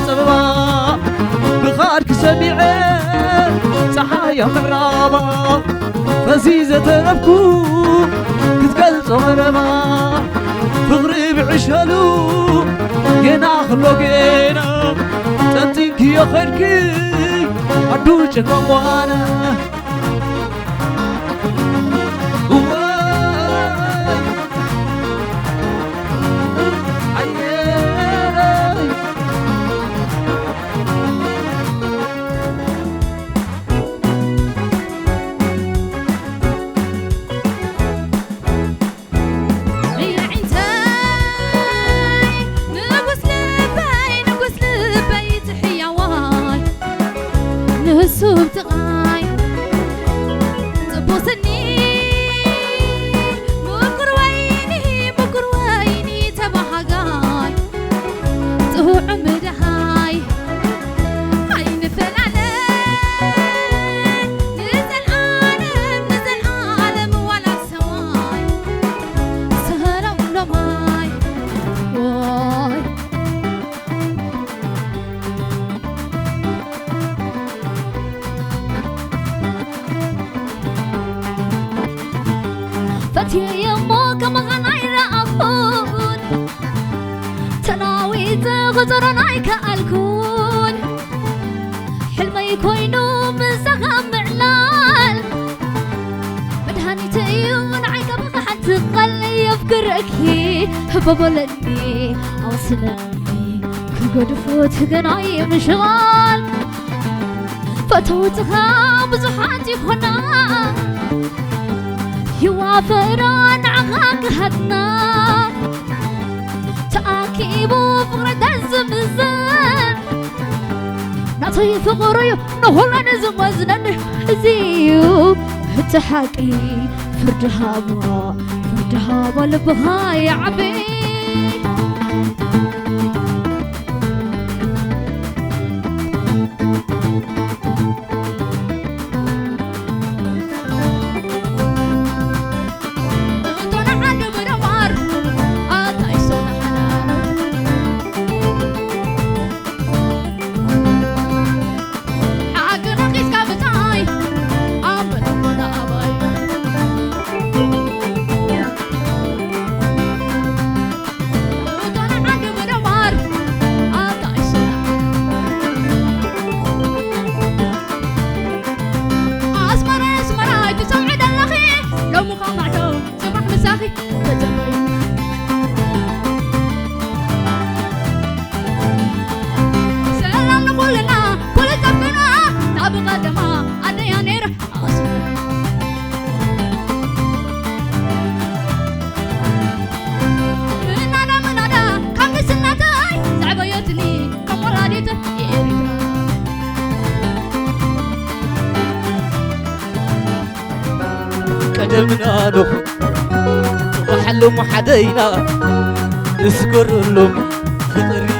صبابا بخارك سميعي صحايا مرابا فزيزة نبكو كتقل صغربا فغري بعشالو جينا خلو جينا تنتيك يا خيركي عدوش كموانا فتي يموك مغنى رأفون تناويت غزرنا كالكون حلمي كوينو من سغم معلال بدهاني تيون عيك بغحت تقلي يفكركي ببلني أوصلني كل قد فوت غناي مشغال فتوتها بزحاتي خنا يوافران عغاك هدنا تأكيبو فرد الزمزان نعطي فقري نهولا نزمزنا زيو تحاكي فردها بالبها يا عبيد قدمنا له وحلو محدينا نذكر له فطر